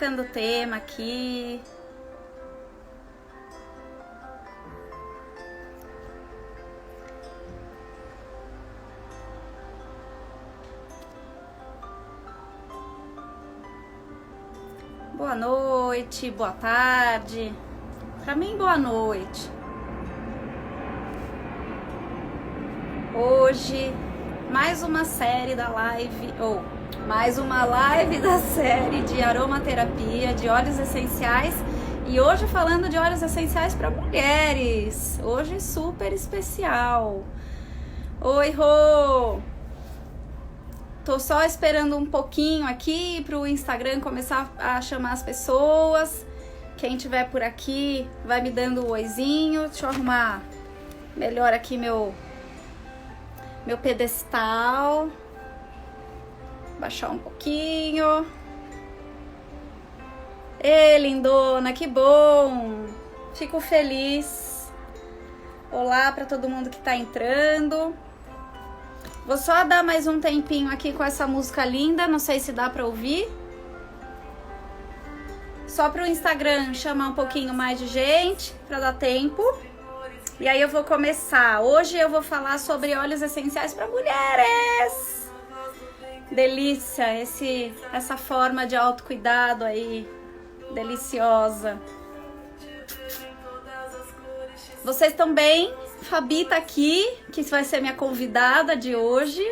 colocando o tema aqui. Boa noite, boa tarde. Para mim, boa noite. Hoje, mais uma série da live, mais uma live da série de aromaterapia, de óleos essenciais. E hoje falando de óleos essenciais para mulheres. Hoje super especial. Oi, Rô! Tô só esperando um pouquinho aqui pro Instagram começar a chamar as pessoas. Quem tiver por aqui vai me dando um oizinho. Deixa eu arrumar melhor aqui meu pedestal. Baixar um pouquinho. Ê, lindona, que bom! Fico feliz. Olá para todo mundo que tá entrando. Vou só dar mais um tempinho aqui com essa música linda, não sei se dá pra ouvir. Só pro Instagram chamar um pouquinho mais de gente, pra dar tempo. E aí eu vou começar. Hoje eu vou falar sobre óleos essenciais para mulheres. Delícia, essa forma de autocuidado aí, deliciosa. Vocês estão bem? Fabi tá aqui, que vai ser minha convidada de hoje.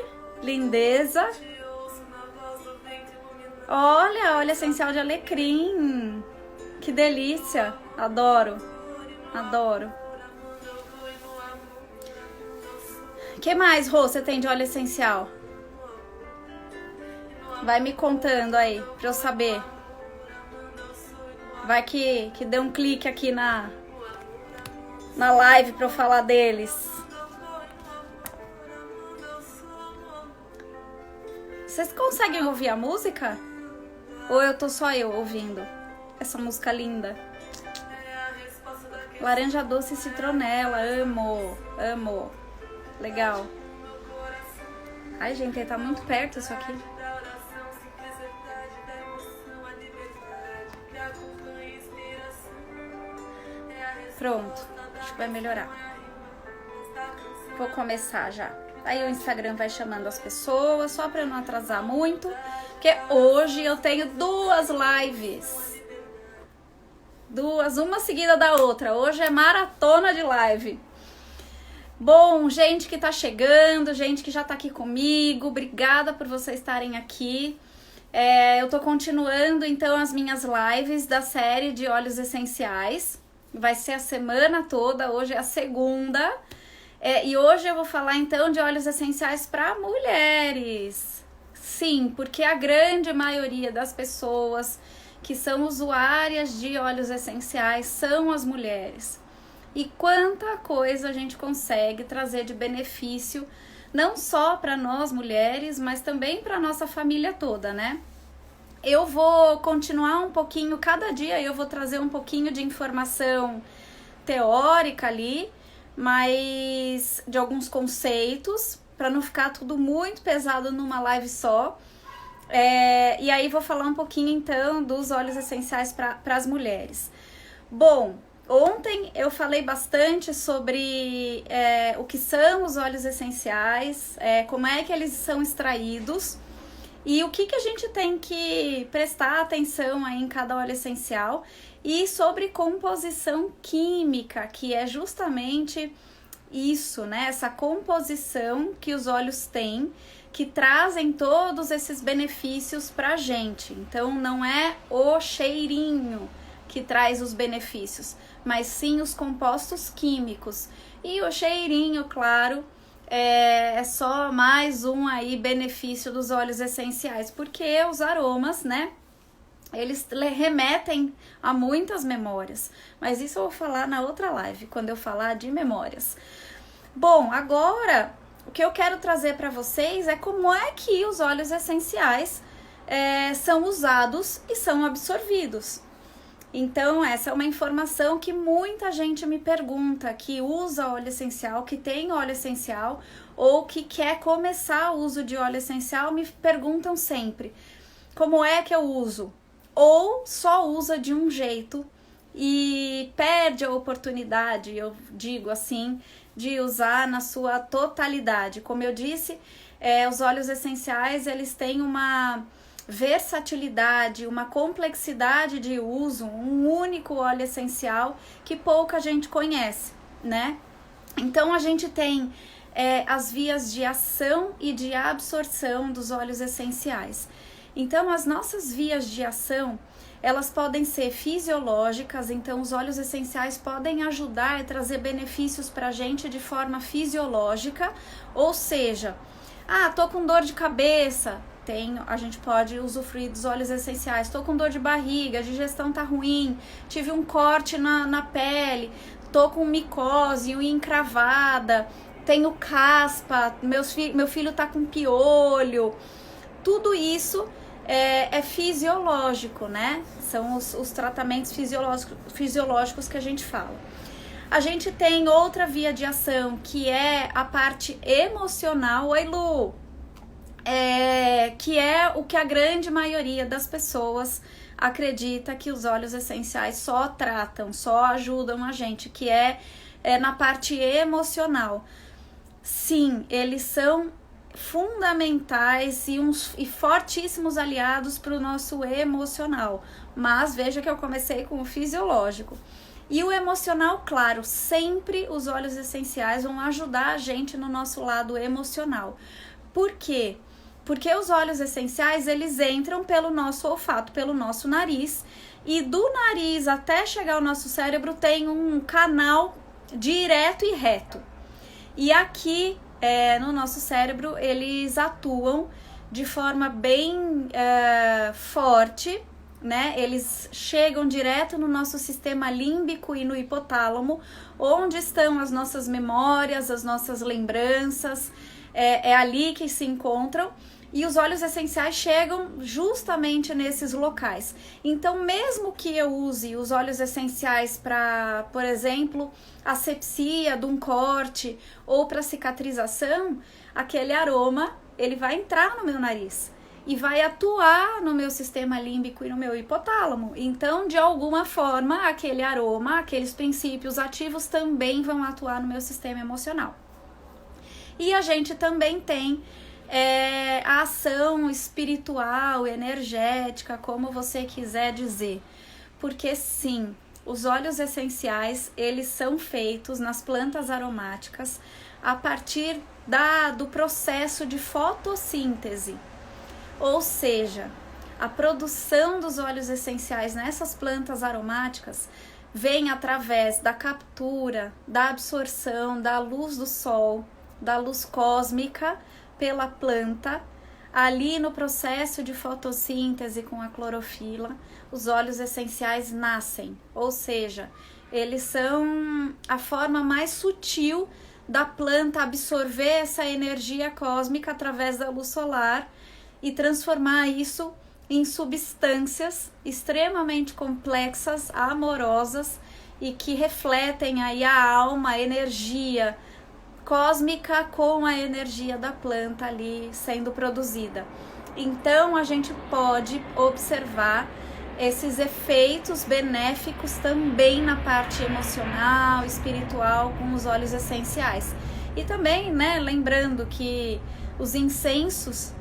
Lindeza. Olha, óleo essencial de alecrim. Que delícia. Adoro. Adoro. O que mais, Rô, você tem de óleo essencial? Vai me contando aí, pra eu saber. Vai que dê um clique aqui na live pra eu falar deles. Vocês conseguem ouvir a música? Ou eu tô só eu ouvindo essa música linda? Laranja doce e citronela, amo, amo. Legal. Ai, gente, tá muito perto isso aqui. Pronto, acho que vai melhorar. Vou começar já. Aí o Instagram vai chamando as pessoas, só pra eu não atrasar muito, porque hoje eu tenho duas lives. Duas, uma seguida da outra. Hoje é maratona de live. Bom, gente que tá chegando, gente que já tá aqui comigo, obrigada por vocês estarem aqui. Eu tô continuando, então, as minhas lives da série de óleos essenciais. Vai ser a semana toda, hoje é a segunda. E hoje eu vou falar, então, de óleos essenciais para mulheres. Sim, porque a grande maioria das pessoas que são usuárias de óleos essenciais são as mulheres. E quanta coisa a gente consegue trazer de benefício, não só para nós mulheres, mas também para nossa família toda, né? Eu vou continuar um pouquinho, cada dia eu vou trazer um pouquinho de informação teórica ali, mas de alguns conceitos, para não ficar tudo muito pesado numa live só. E aí vou falar um pouquinho então dos óleos essenciais para as mulheres. Bom, ontem eu falei bastante sobre o que são os óleos essenciais, como é que eles são extraídos e o que a gente tem que prestar atenção aí em cada óleo essencial e sobre composição química, que é justamente isso, né? Essa composição que os óleos têm, que trazem todos esses benefícios pra gente. Então não é o cheirinho que traz os benefícios, mas sim os compostos químicos. E o cheirinho, claro, é só mais um aí benefício dos óleos essenciais, porque os aromas, né, eles remetem a muitas memórias. Mas isso eu vou falar na outra live, quando eu falar de memórias. Bom, agora o que eu quero trazer para vocês é como é que os óleos essenciais são usados e são absorvidos. Então, essa é uma informação que muita gente me pergunta, que usa óleo essencial, que tem óleo essencial ou que quer começar o uso de óleo essencial, me perguntam sempre, como é que eu uso? ou só usa de um jeito e perde a oportunidade, eu digo assim, de usar na sua totalidade. Como eu disse, os óleos essenciais, eles têm uma versatilidade, uma complexidade de uso, um único óleo essencial que pouca gente conhece, né? Então a gente tem as vias de ação e de absorção dos óleos essenciais. Então as nossas vias de ação, elas podem ser fisiológicas, então os óleos essenciais podem ajudar e trazer benefícios para a gente de forma fisiológica, ou seja, tô com dor de cabeça, a gente pode usufruir dos óleos essenciais. Tô com dor de barriga, a digestão tá ruim, tive um corte na pele, tô com micose, unha encravada, tenho caspa, meu filho tá com piolho. Tudo isso é fisiológico, né? São os tratamentos fisiológicos que a gente fala. A gente tem outra via de ação, que é a parte emocional. Oi, Lu! Que é o que a grande maioria das pessoas acredita que os óleos essenciais só tratam, só ajudam a gente, que é na parte emocional. Sim, eles são fundamentais e fortíssimos aliados para o nosso emocional, mas veja que eu comecei com o fisiológico. E o emocional, claro, sempre os óleos essenciais vão ajudar a gente no nosso lado emocional. Por quê? Porque os óleos essenciais, eles entram pelo nosso olfato, pelo nosso nariz, e do nariz até chegar ao nosso cérebro tem um canal direto e reto. E aqui no nosso cérebro, eles atuam de forma bem forte, né? Eles chegam direto no nosso sistema límbico e no hipotálamo, onde estão as nossas memórias, as nossas lembranças, é ali que se encontram. E os óleos essenciais chegam justamente nesses locais. Então, mesmo que eu use os óleos essenciais para, por exemplo, asepsia de um corte ou para cicatrização, aquele aroma, ele vai entrar no meu nariz e vai atuar no meu sistema límbico e no meu hipotálamo. Então, de alguma forma, aquele aroma, aqueles princípios ativos também vão atuar no meu sistema emocional. E a gente também tem a ação espiritual, energética, como você quiser dizer. Porque sim, os óleos essenciais, eles são feitos nas plantas aromáticas a partir do processo de fotossíntese. Ou seja, a produção dos óleos essenciais nessas plantas aromáticas vem através da captura, da absorção da luz do sol, da luz cósmica pela planta. Ali no processo de fotossíntese com a clorofila, os óleos essenciais nascem, ou seja, eles são a forma mais sutil da planta absorver essa energia cósmica através da luz solar e transformar isso em substâncias extremamente complexas, amorosas e que refletem aí a alma, a energia cósmica com a energia da planta ali sendo produzida. Então a gente pode observar esses efeitos benéficos também na parte emocional, espiritual com os óleos essenciais. E também, né, lembrando que os incensos,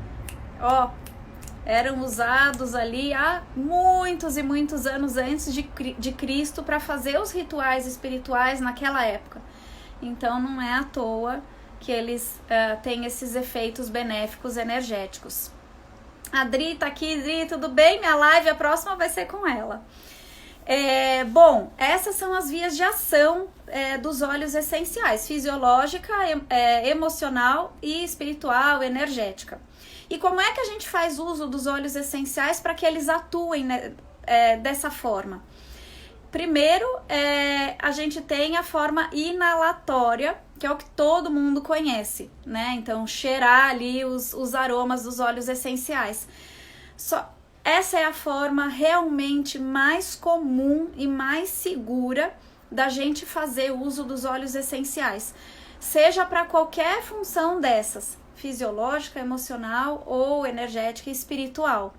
eram usados ali há muitos e muitos anos antes de Cristo para fazer os rituais espirituais naquela época. Então não é à toa que eles têm esses efeitos benéficos energéticos. A Dri tá aqui. Dri, tudo bem? Minha live, a próxima vai ser com ela. Bom, essas são as vias de ação dos óleos essenciais: fisiológica, emocional e espiritual, energética. E como é que a gente faz uso dos óleos essenciais para que eles atuem dessa forma? Primeiro, a gente tem a forma inalatória, que é o que todo mundo conhece, né? Então, cheirar ali os aromas dos óleos essenciais. Essa é a forma realmente mais comum e mais segura da gente fazer uso dos óleos essenciais. Seja para qualquer função dessas, fisiológica, emocional ou energética e espiritual.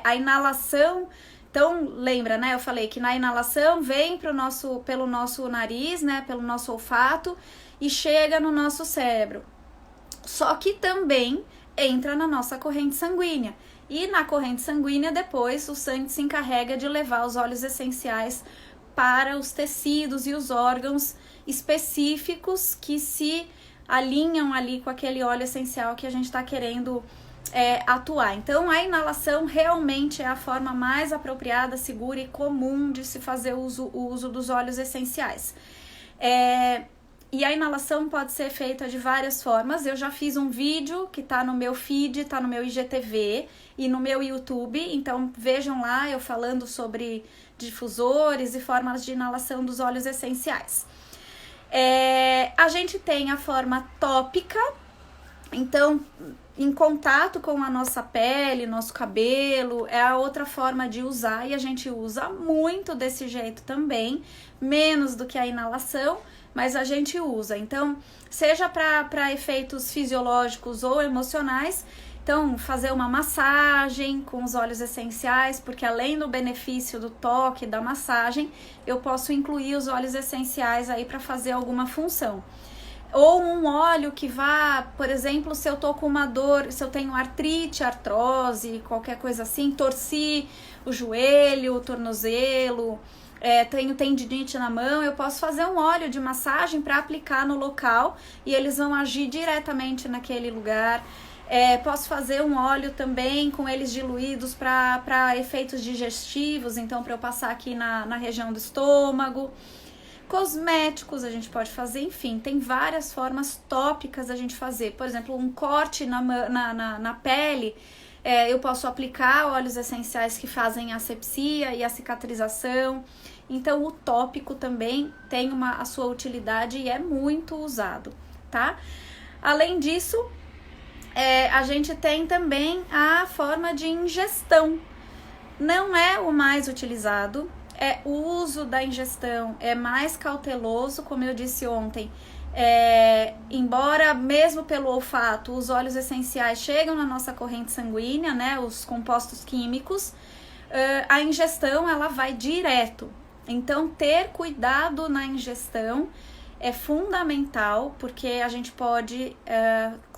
a inalação, então lembra, né? Eu falei que na inalação vem pelo nosso nariz, né? Pelo nosso olfato e chega no nosso cérebro. Só que também entra na nossa corrente sanguínea. E na corrente sanguínea, depois, o sangue se encarrega de levar os óleos essenciais para os tecidos e os órgãos específicos que se alinham ali com aquele óleo essencial que a gente está querendo atuar. Então, a inalação realmente é a forma mais apropriada, segura e comum de se fazer o uso dos óleos essenciais. E a inalação pode ser feita de várias formas. Eu já fiz um vídeo que tá no meu feed, tá no meu IGTV e no meu YouTube. Então vejam lá eu falando sobre difusores e formas de inalação dos óleos essenciais. A gente tem a forma tópica. Então, em contato com a nossa pele, nosso cabelo, é a outra forma de usar. E a gente usa muito desse jeito também, menos do que a inalação, mas a gente usa. Então, seja para efeitos fisiológicos ou emocionais, então fazer uma massagem com os óleos essenciais, porque além do benefício do toque, da massagem, eu posso incluir os óleos essenciais aí para fazer alguma função. Ou um óleo que vá, por exemplo, se eu tô com uma dor, se eu tenho artrite, artrose, qualquer coisa assim, torci o joelho, o tornozelo, tenho tendinite na mão, eu posso fazer um óleo de massagem para aplicar no local e eles vão agir diretamente naquele lugar. Posso fazer um óleo também com eles diluídos para efeitos digestivos, então para eu passar aqui na região do estômago. Cosméticos a gente pode fazer, enfim, tem várias formas tópicas a gente fazer. Por exemplo, um corte na pele, eu posso aplicar óleos essenciais que fazem a asepsia e a cicatrização. Então, o tópico também tem a sua utilidade e é muito usado, tá? Além disso, a gente tem também a forma de ingestão. Não é o mais utilizado. O uso da ingestão é mais cauteloso, como eu disse ontem. Embora mesmo pelo olfato os óleos essenciais chegam na nossa corrente sanguínea, né, os compostos químicos, a ingestão ela vai direto. Então ter cuidado na ingestão é fundamental, porque a gente pode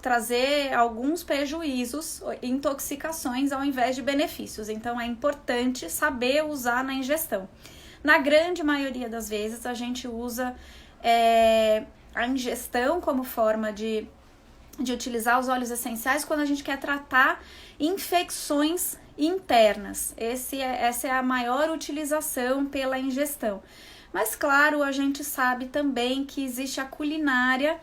trazer alguns prejuízos, intoxicações ao invés de benefícios. Então é importante saber usar na ingestão. Na grande maioria das vezes a gente usa a ingestão como forma de utilizar os óleos essenciais quando a gente quer tratar infecções internas. Essa é a maior utilização pela ingestão. Mas claro, a gente sabe também que existe a culinária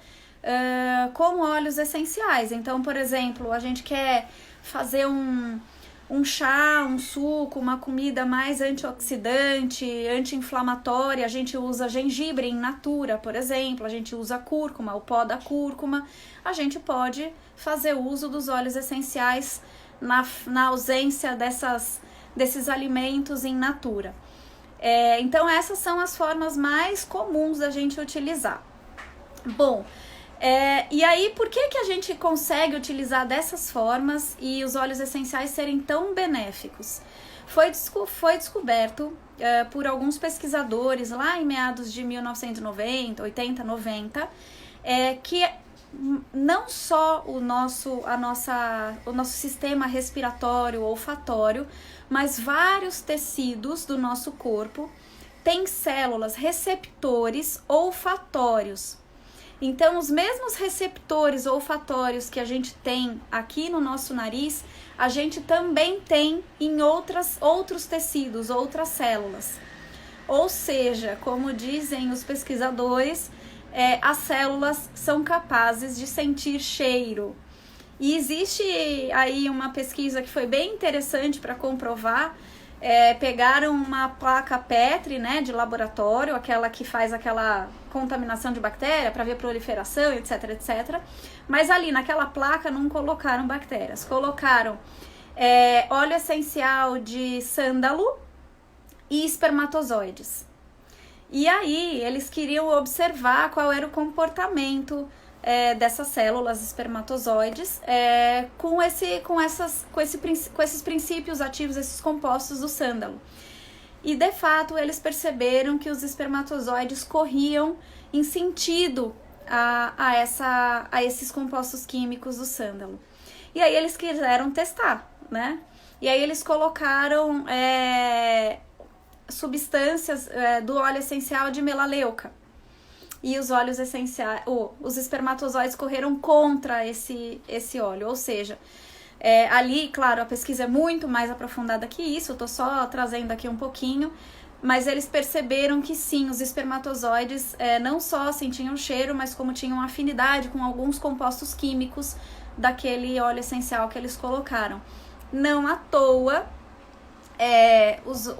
com óleos essenciais. Então, por exemplo, a gente quer fazer um chá, um suco, uma comida mais antioxidante, anti-inflamatória, a gente usa gengibre in natura, por exemplo, a gente usa cúrcuma, o pó da cúrcuma. A gente pode fazer uso dos óleos essenciais na ausência desses alimentos in natura. Então essas são as formas mais comuns da gente utilizar. Bom, e aí por que a gente consegue utilizar dessas formas e os óleos essenciais serem tão benéficos? Foi descoberto por alguns pesquisadores lá em meados de 1990, 80, 90, que não só o nosso sistema respiratório, olfatório, mas vários tecidos do nosso corpo têm células receptores olfatórios. Então, os mesmos receptores olfatórios que a gente tem aqui no nosso nariz, a gente também tem em outros tecidos, outras células. Ou seja, como dizem os pesquisadores, as células são capazes de sentir cheiro. E existe aí uma pesquisa que foi bem interessante para comprovar. Pegaram uma placa Petri, né, de laboratório, aquela que faz aquela contaminação de bactéria para ver proliferação, etc, etc. Mas ali naquela placa não colocaram bactérias, colocaram óleo essencial de sândalo e espermatozoides. E aí eles queriam observar qual era o comportamento dessas células espermatozoides com esses princípios ativos, esses compostos do sândalo. E, de fato, eles perceberam que os espermatozoides corriam em sentido a esses compostos químicos do sândalo. E aí eles quiseram testar, né? E aí eles colocaram substâncias do óleo essencial de melaleuca. E os óleos essenciais, os espermatozoides correram contra esse óleo, ou seja, ali, claro, a pesquisa é muito mais aprofundada que isso, eu tô só trazendo aqui um pouquinho, mas eles perceberam que sim, os espermatozoides não só sentiam cheiro, mas como tinham afinidade com alguns compostos químicos daquele óleo essencial que eles colocaram. Não à toa,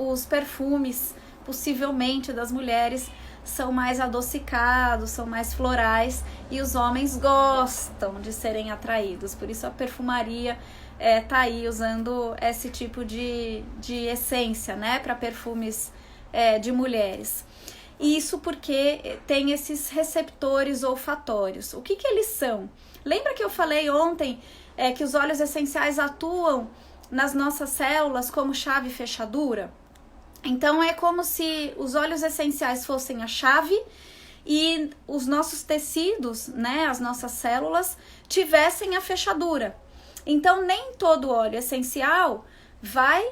os perfumes, possivelmente, das mulheres são mais adocicados, são mais florais, e os homens gostam de serem atraídos. Por isso a perfumaria tá aí usando esse tipo de essência, né, para perfumes de mulheres. Isso porque tem esses receptores olfatórios. O que eles são? Lembra que eu falei ontem que os óleos essenciais atuam nas nossas células como chave e fechadura? Então é como se os óleos essenciais fossem a chave e os nossos tecidos, né, as nossas células, tivessem a fechadura. Então nem todo óleo essencial vai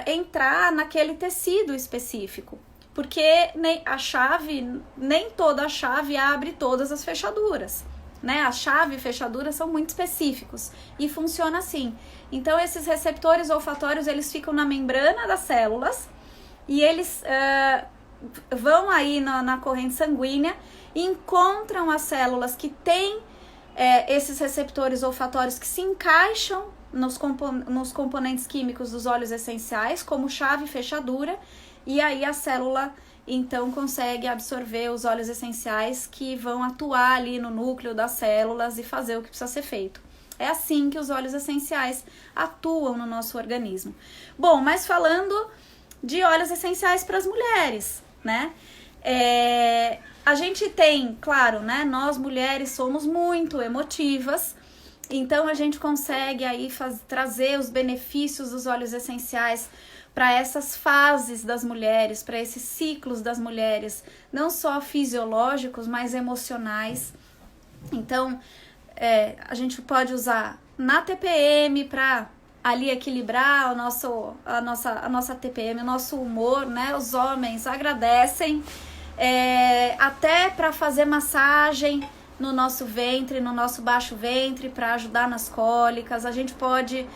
entrar naquele tecido específico, porque nem toda a chave abre todas as fechaduras, né? A chave e fechadura são muito específicos e funciona assim. Então esses receptores olfatórios, eles ficam na membrana das células e eles vão aí na corrente sanguínea e encontram as células que têm esses receptores olfatórios que se encaixam nos componentes químicos dos óleos essenciais, como chave e fechadura, e aí a célula então consegue absorver os óleos essenciais que vão atuar ali no núcleo das células e fazer o que precisa ser feito. É assim que os óleos essenciais atuam no nosso organismo. Bom, mas falando de óleos essenciais para as mulheres, né? A gente tem, claro, né? Nós mulheres somos muito emotivas, então a gente consegue aí trazer os benefícios dos óleos essenciais para essas fases das mulheres, para esses ciclos das mulheres, não só fisiológicos, mas emocionais. Então, a gente pode usar na TPM para ali equilibrar a nossa TPM, o nosso humor, né? Os homens agradecem, até para fazer massagem no nosso ventre, no nosso baixo ventre, para ajudar nas cólicas. A gente pode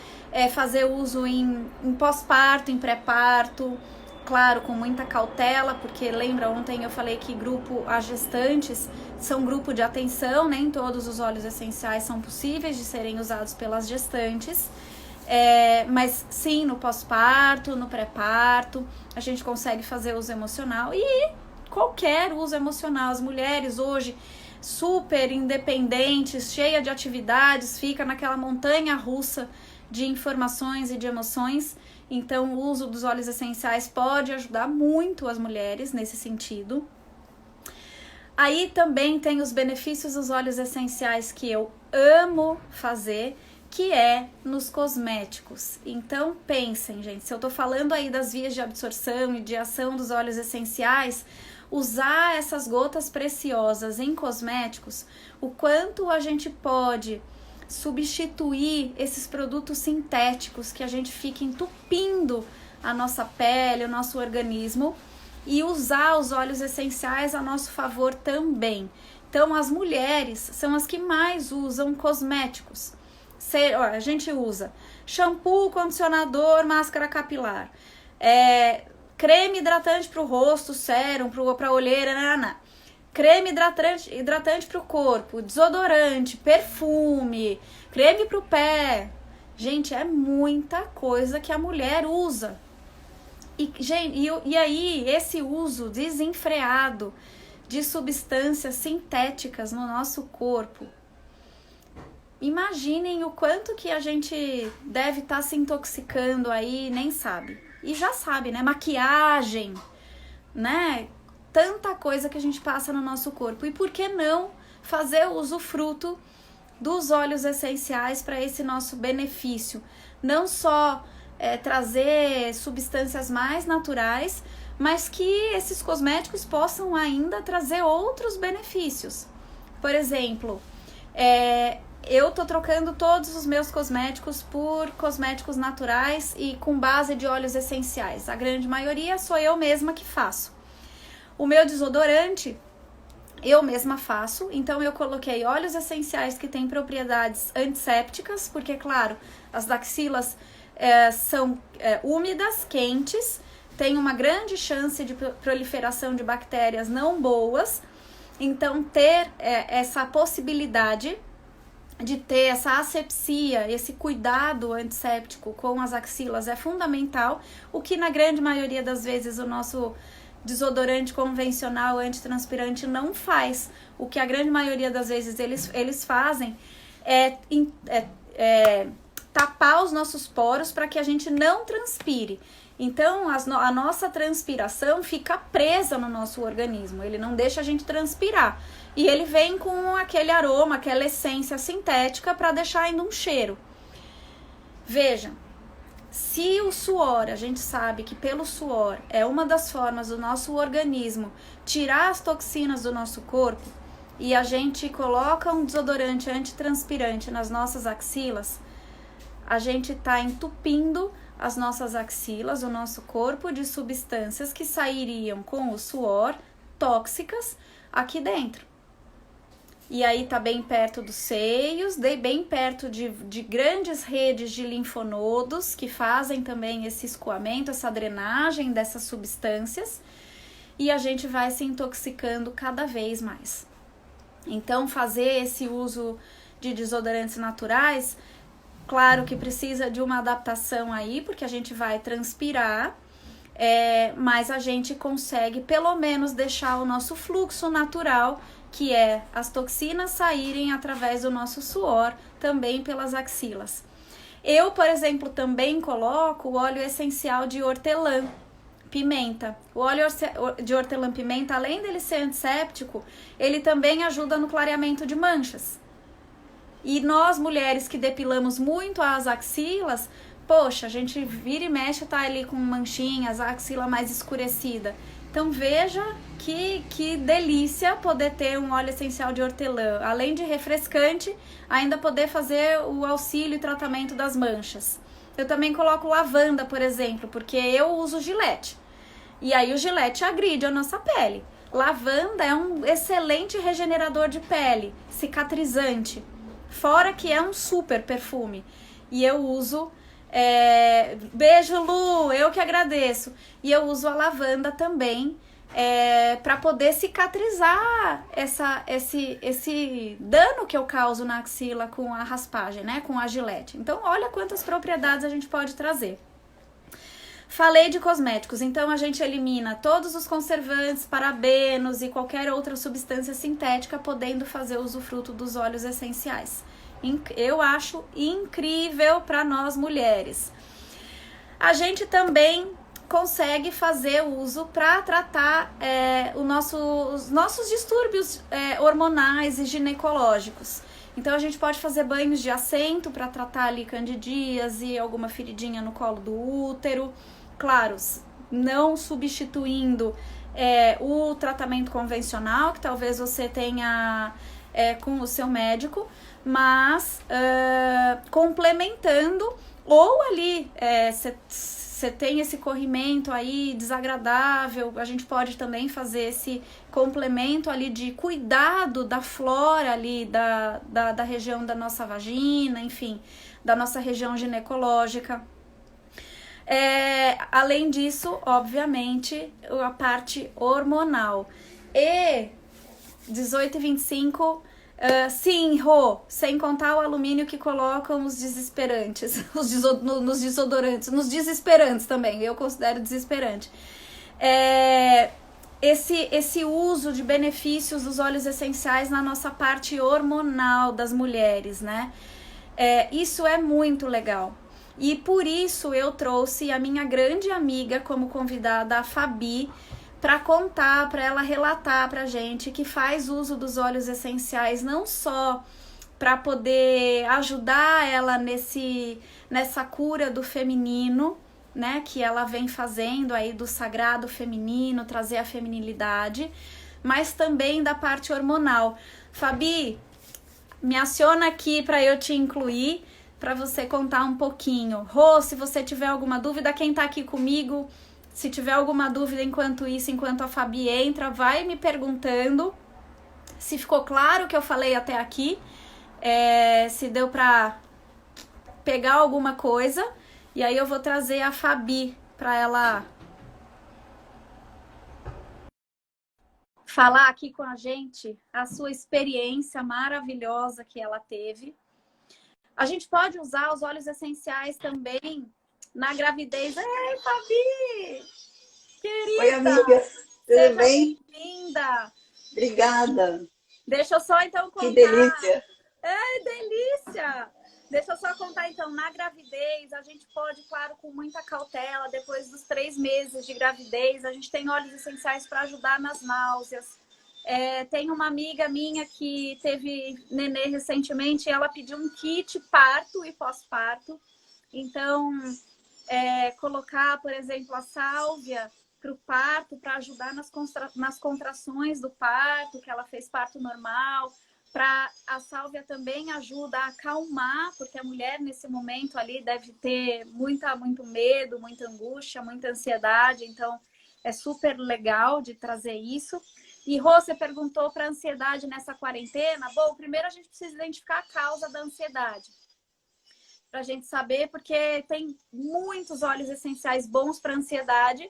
fazer uso em pós-parto, em pré-parto, claro, com muita cautela, porque lembra, ontem eu falei que as gestantes são grupo de atenção, nem todos os óleos essenciais são possíveis de serem usados pelas gestantes, mas sim, no pós-parto, no pré-parto, a gente consegue fazer uso emocional e qualquer uso emocional. As mulheres hoje super independentes, cheia de atividades, fica naquela montanha russa de informações e de emoções. Então o uso dos óleos essenciais pode ajudar muito as mulheres nesse sentido. Aí também tem os benefícios dos óleos essenciais que eu amo fazer, que é nos cosméticos. Então pensem, gente, se eu tô falando aí das vias de absorção e de ação dos óleos essenciais, usar essas gotas preciosas em cosméticos, o quanto a gente pode substituir esses produtos sintéticos que a gente fica entupindo a nossa pele, o nosso organismo, e usar os óleos essenciais a nosso favor também. Então as mulheres são as que mais usam cosméticos. A gente usa shampoo, condicionador, máscara capilar, creme hidratante para o rosto, sérum para a olheira, creme hidratante para o corpo, desodorante, perfume, creme para o pé. Gente, é muita coisa que a mulher usa. E aí, esse uso desenfreado de substâncias sintéticas no nosso corpo. Imaginem o quanto que a gente deve estar se intoxicando aí, nem sabe. E já sabe, né? Maquiagem, né? tanta coisa que a gente passa no nosso corpo. E por que não fazer o usufruto dos óleos essenciais para esse nosso benefício? Não só trazer substâncias mais naturais, mas que esses cosméticos possam ainda trazer outros benefícios. Por exemplo, eu tô trocando todos os meus cosméticos por cosméticos naturais e com base de óleos essenciais. A grande maioria sou eu mesma que faço. O meu desodorante eu mesma faço, então eu coloquei óleos essenciais que têm propriedades antissépticas, porque, claro, as axilas são úmidas, quentes, tem uma grande chance de proliferação de bactérias não boas, então ter essa possibilidade de ter essa asepsia, esse cuidado antisséptico com as axilas é fundamental, o que na grande maioria das vezes o nosso desodorante convencional antitranspirante não faz. O que a grande maioria das vezes eles fazem é tapar os nossos poros para que a gente não transpire. Então, a nossa transpiração fica presa no nosso organismo, ele não deixa a gente transpirar. E ele vem com aquele aroma, aquela essência sintética para deixar ainda um cheiro. Veja, se o suor, a gente sabe que pelo suor é uma das formas do nosso organismo tirar as toxinas do nosso corpo, e a gente coloca um desodorante antitranspirante nas nossas axilas, a gente está entupindo as nossas axilas, o nosso corpo, de substâncias que sairiam com o suor, tóxicas, aqui dentro. E aí tá bem perto dos seios, bem perto de grandes redes de linfonodos que fazem também esse escoamento, essa drenagem dessas substâncias, e a gente vai se intoxicando cada vez mais. Então, fazer esse uso de desodorantes naturais, claro que precisa de uma adaptação aí, porque a gente vai transpirar, mas a gente consegue pelo menos deixar o nosso fluxo natural, que é as toxinas saírem através do nosso suor, também pelas axilas. Eu, por exemplo, também coloco o óleo essencial de hortelã-pimenta. O óleo de hortelã-pimenta, além dele ser antisséptico, ele também ajuda no clareamento de manchas. E nós, mulheres que depilamos muito as axilas, poxa, a gente vira e mexe, tá ali com manchinhas, a axila mais escurecida. Então veja que delícia poder ter um óleo essencial de hortelã. Além de refrescante, ainda poder fazer o auxílio e tratamento das manchas. Eu também coloco lavanda, por exemplo, porque eu uso Gillette. E aí o Gillette agride a nossa pele. Lavanda é um excelente regenerador de pele, cicatrizante. Fora que é um super perfume. E eu uso... beijo, Lu, eu que agradeço. E eu uso a lavanda também para poder cicatrizar esse dano que eu causo na axila com a raspagem, né? Com a Gillette. Então, olha quantas propriedades a gente pode trazer. Falei de cosméticos, então a gente elimina todos os conservantes, parabenos e qualquer outra substância sintética, podendo fazer usufruto dos óleos essenciais. Eu acho incrível para nós mulheres. A gente também consegue fazer uso para tratar os nossos distúrbios hormonais e ginecológicos. Então a gente pode fazer banhos de assento para tratar ali candidíase, alguma feridinha no colo do útero. Claro, não substituindo o tratamento convencional, que talvez você tenha com o seu médico, mas complementando, ou ali você tem esse corrimento aí desagradável, a gente pode também fazer esse complemento ali de cuidado da flora ali da região da nossa vagina, enfim, da nossa região ginecológica. Além disso, obviamente, a parte hormonal. E 18 e 25, sim, Rô, sem contar o alumínio que colocam os desesperantes, nos desodorantes, nos desesperantes também, eu considero desesperante. Esse uso de benefícios dos óleos essenciais na nossa parte hormonal das mulheres, né? Isso é muito legal. E por isso eu trouxe a minha grande amiga como convidada, a Fabi, para contar, para ela relatar pra gente que faz uso dos óleos essenciais não só para poder ajudar ela nessa cura do feminino, né, que ela vem fazendo aí do sagrado feminino, trazer a feminilidade, mas também da parte hormonal. Fabi, me aciona aqui para eu te incluir, para você contar um pouquinho. Rô, se você tiver alguma dúvida, quem tá aqui comigo, se tiver alguma dúvida enquanto isso, enquanto a Fabi entra, vai me perguntando se ficou claro o que eu falei até aqui, se deu para pegar alguma coisa, e aí eu vou trazer a Fabi para ela falar aqui com a gente a sua experiência maravilhosa que ela teve. A gente pode usar os óleos essenciais também na gravidez. Ei, Fabi! Querida! Oi, amiga! Tudo bem? Bem-vinda! Obrigada! Deixa eu só então contar. Que delícia! Delícia! Deixa eu só contar então, na gravidez a gente pode, claro, com muita cautela, depois dos 3 meses de gravidez, a gente tem óleos essenciais para ajudar nas náuseas. Tem uma amiga minha que teve nenê recentemente e ela pediu um kit parto e pós-parto. Então, colocar, por exemplo, a sálvia para o parto, para ajudar nas contrações do parto, que ela fez parto normal. A sálvia também ajuda a acalmar, porque a mulher nesse momento ali deve ter muito medo, muita angústia, muita ansiedade. Então, é super legal de trazer isso. E Rô, você perguntou para a ansiedade nessa quarentena. Bom, primeiro a gente precisa identificar a causa da ansiedade. Para a gente saber, porque tem muitos óleos essenciais bons para ansiedade,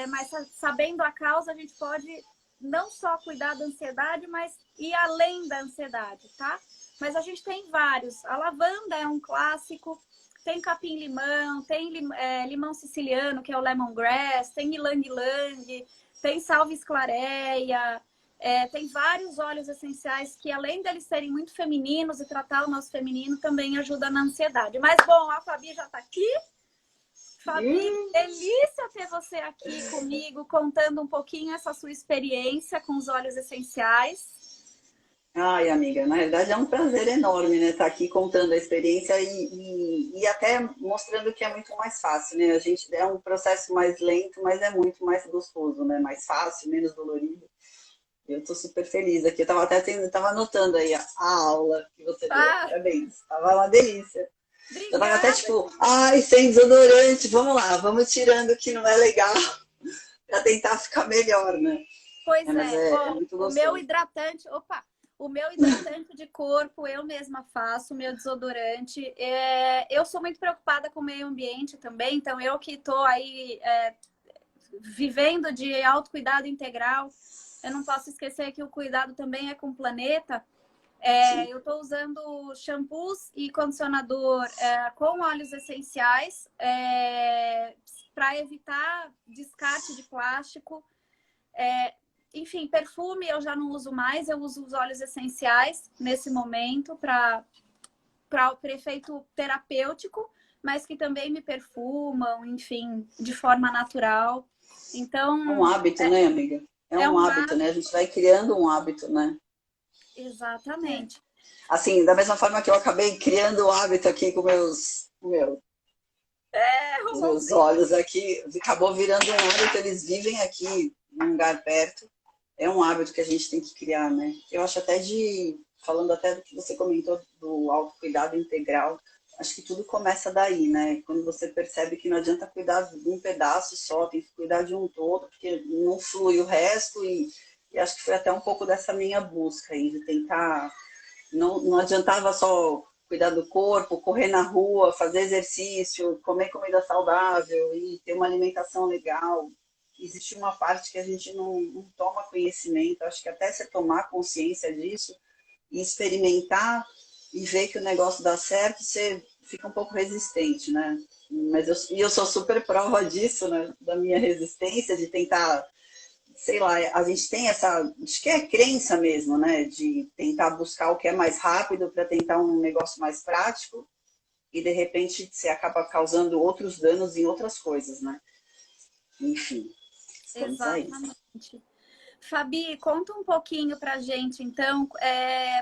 mas sabendo a causa, a gente pode não só cuidar da ansiedade, mas ir além da ansiedade, tá? Mas a gente tem vários. A lavanda é um clássico, tem capim-limão, tem limão siciliano, que é o lemongrass, tem ylang-ylang, tem salvia esclareia, tem vários óleos essenciais que, além deles serem muito femininos e tratar o nosso feminino, também ajuda na ansiedade. Mas, bom, a Fabi já tá aqui. Fabi, delícia ter você aqui comigo, contando um pouquinho essa sua experiência com os óleos essenciais. Ai, amiga, na verdade é um prazer enorme, né? Estar aqui contando a experiência e até mostrando que é muito mais fácil, né? A gente é um processo mais lento, mas é muito mais gostoso, né? Mais fácil, menos dolorido. Eu tô super feliz aqui. Eu tava anotando aí a aula que você deu. Parabéns. Tava uma delícia. Obrigada. Eu tava até tipo, ai, sem desodorante, vamos lá, vamos tirando o que não é legal para tentar ficar melhor, né? Pois Mas Bom, é muito gostoso. O meu hidratante de corpo eu mesma faço, o meu desodorante. Eu sou muito preocupada com o meio ambiente também, então eu que tô aí vivendo de autocuidado integral, eu não posso esquecer que o cuidado também é com o planeta. Eu estou usando shampoos e condicionador com óleos essenciais para evitar descarte de plástico. Enfim, perfume eu já não uso mais, eu uso os óleos essenciais nesse momento para o efeito terapêutico, mas que também me perfumam, enfim, de forma natural. Então, é um hábito, né, amiga? É um hábito, né? A gente vai criando um hábito, né? Exatamente. Assim, da mesma forma que eu acabei criando o hábito aqui com os meus olhos aqui, acabou virando um hábito, eles vivem aqui num lugar perto. É um hábito que a gente tem que criar, né? Eu acho até falando até do que você comentou do autocuidado integral, acho que tudo começa daí, né? Quando você percebe que não adianta cuidar de um pedaço só, tem que cuidar de um todo, porque não flui o resto e acho que foi até um pouco dessa minha busca aí, de tentar... Não adiantava só cuidar do corpo, correr na rua, fazer exercício, comer comida saudável e ter uma alimentação legal. Existe uma parte que a gente não toma conhecimento, acho que até você tomar consciência disso e experimentar e ver que o negócio dá certo, você fica um pouco resistente, né? Mas eu sou super prova disso, né? Da minha resistência, de tentar, sei lá, a gente tem acho que é crença mesmo, né? De tentar buscar o que é mais rápido para tentar um negócio mais prático e, de repente, você acaba causando outros danos em outras coisas, né? Enfim. Estamos aí. Exatamente. Fabi, conta um pouquinho pra gente, então,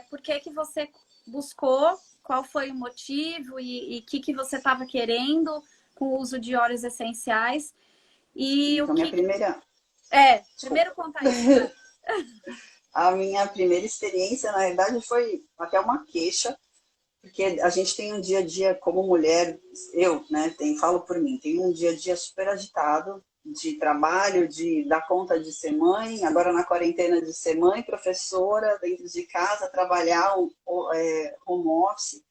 por que que você buscou, qual foi o motivo e o que você estava querendo com o uso de óleos essenciais e o Então, minha que... primeira... primeiro Desculpa. contar isso pra mim. A minha primeira experiência, na verdade, foi até uma queixa, porque a gente tem um dia a dia como mulher, eu, né, falo por mim, tenho um dia a dia super agitado de trabalho, de dar conta de ser mãe, agora na quarentena de ser mãe, professora, dentro de casa, trabalhar home office,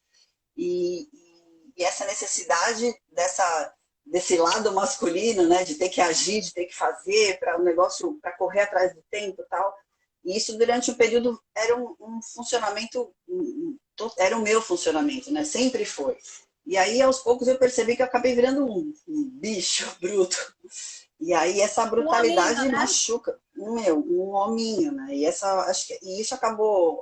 e, e essa necessidade desse lado masculino, né, de ter que agir, de ter que fazer para o negócio, para correr atrás do tempo e tal. E isso durante um período era um funcionamento, era o meu funcionamento, né? Sempre foi. E aí, aos poucos, eu percebi que eu acabei virando um bicho bruto. E aí essa Um hominho, brutalidade né? machuca, um hominho, né? E isso acabou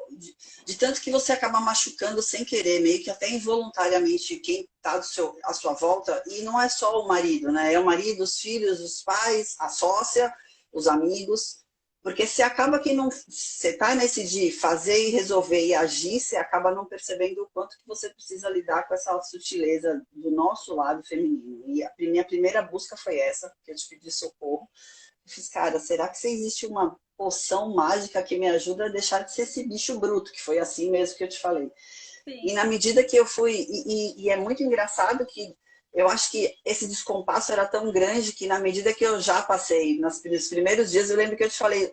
de tanto que você acaba machucando sem querer, meio que até involuntariamente quem está à sua volta, e não é só o marido, né? É o marido, os filhos, os pais, a sócia, os amigos. Porque você acaba que não. Você está nesse de fazer e resolver e agir, você acaba não percebendo o quanto que você precisa lidar com essa sutileza do nosso lado feminino. E a minha primeira busca foi essa, que eu te pedi socorro. Eu fiz, cara, será que existe uma poção mágica que me ajuda a deixar de ser esse bicho bruto, que foi assim mesmo que eu te falei. E Sim. na medida que eu fui. E é muito engraçado que eu acho que esse descompasso era tão grande que na medida que eu já passei, nos primeiros dias, eu lembro que eu te falei,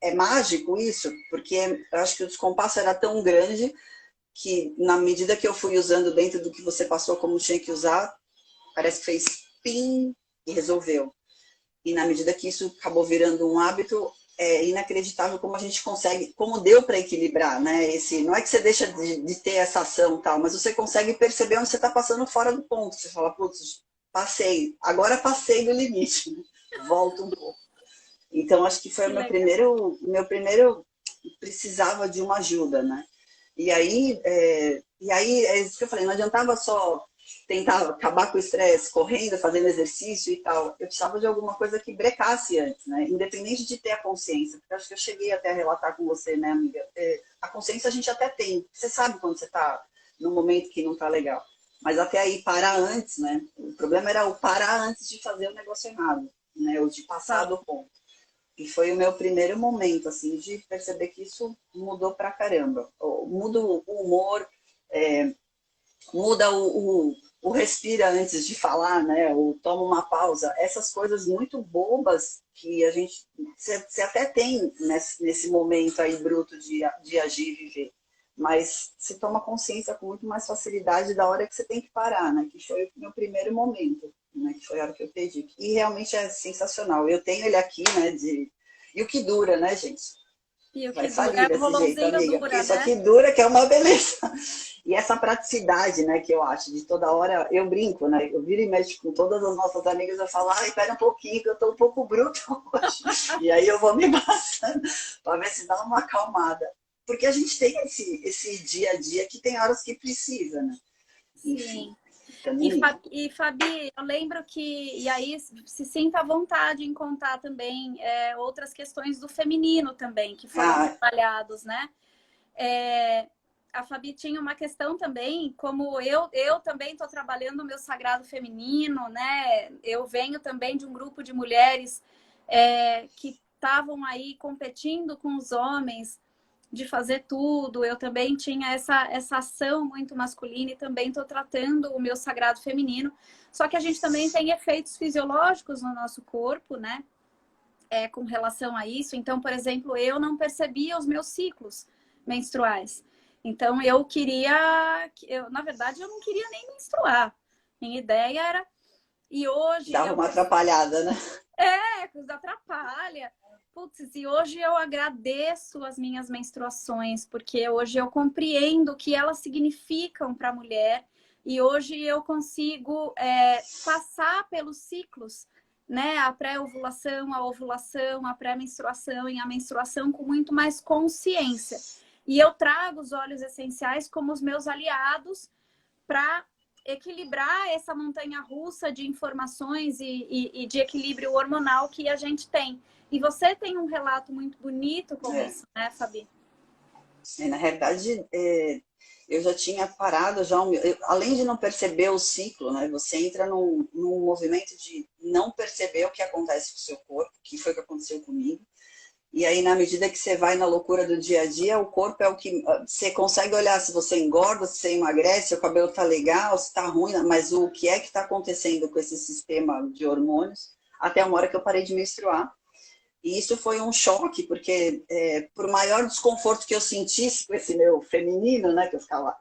é mágico isso? Porque eu acho que o descompasso era tão grande que na medida que eu fui usando dentro do que você passou como tinha que usar, parece que fez pim e resolveu. E na medida que isso acabou virando um hábito, é inacreditável como a gente consegue, como deu para equilibrar, né? Não é que você deixa de ter essa ação tal, mas você consegue perceber onde você está passando fora do ponto. Você fala, putz, passei, agora passei do limite, né? Volta um pouco. Então acho que foi Que legal. meu primeiro precisava de uma ajuda, né? E aí é isso que eu falei, não adiantava só tentar acabar com o estresse, correndo, fazendo exercício e tal. Eu precisava de alguma coisa que brecasse antes, né? Independente de ter a consciência. Porque acho que eu cheguei até a relatar com você, né, amiga? A consciência a gente até tem. Você sabe quando você está num momento que não está legal. Mas até aí, parar antes, né? O problema era o parar antes de fazer o negócio errado, né? Ou de passar Tá. do ponto. E foi o meu primeiro momento, assim, de perceber que isso mudou pra caramba. Muda o humor, é, muda o respira antes de falar, né? O toma uma pausa. Essas coisas muito bobas que a gente você até tem nesse momento aí bruto de agir e viver. Mas se toma consciência com muito mais facilidade da hora que você tem que parar, né? Que foi o meu primeiro momento, né? Que foi a hora que eu pedi. E realmente é sensacional. Eu tenho ele aqui, né? E o que dura, né, gente? E o Vai que dura? falir O desse jeito, rolãozinho amiga. Porque dura, isso né? aqui dura, que é uma beleza. E essa praticidade, né, que eu acho, de toda hora, eu brinco, né? Eu viro e mexo com todas as nossas amigas, eu falo, ai, espera um pouquinho, que eu tô um pouco bruta hoje. E aí eu vou me passando para ver se dá uma acalmada. Porque a gente tem esse dia a dia que tem horas que precisa, né? Enfim, Sim. estamos aí. Fabi, eu lembro que, e aí se sinta à vontade em contar também outras questões do feminino também, que foram Ah, trabalhados, né? É, a Fabi tinha uma questão também, como eu também estou trabalhando o meu sagrado feminino, né? Eu venho também de um grupo de mulheres que estavam aí competindo com os homens de fazer tudo. Eu também tinha essa ação muito masculina e também estou tratando o meu sagrado feminino. Só que a gente também tem efeitos fisiológicos no nosso corpo, né? Com relação a isso. Então, por exemplo, eu não percebia os meus ciclos menstruais. Então, na verdade, eu não queria nem menstruar. Minha ideia era. E hoje dava eu uma percebo. atrapalhada, né? Coisa atrapalha. Putz, e hoje eu agradeço as minhas menstruações, porque hoje eu compreendo o que elas significam para a mulher e hoje eu consigo passar pelos ciclos, né? A pré-ovulação, a ovulação, a pré-menstruação e a menstruação com muito mais consciência. E eu trago os óleos essenciais como os meus aliados para equilibrar essa montanha-russa de informações e de equilíbrio hormonal que a gente tem. E você tem um relato muito bonito com isso, né, Fabi? Na realidade, eu já tinha parado, já, além de não perceber o ciclo, né? Você entra num movimento de não perceber o que acontece com o seu corpo, que foi o que aconteceu comigo. E aí, na medida que você vai na loucura do dia a dia, o corpo é o que... Você consegue olhar se você engorda, se você emagrece, se o cabelo tá legal, se tá ruim, mas o que é que está acontecendo com esse sistema de hormônios, até uma hora que eu parei de menstruar. E isso foi um choque, porque por maior desconforto que eu sentisse com esse meu feminino, né, que eu ficava,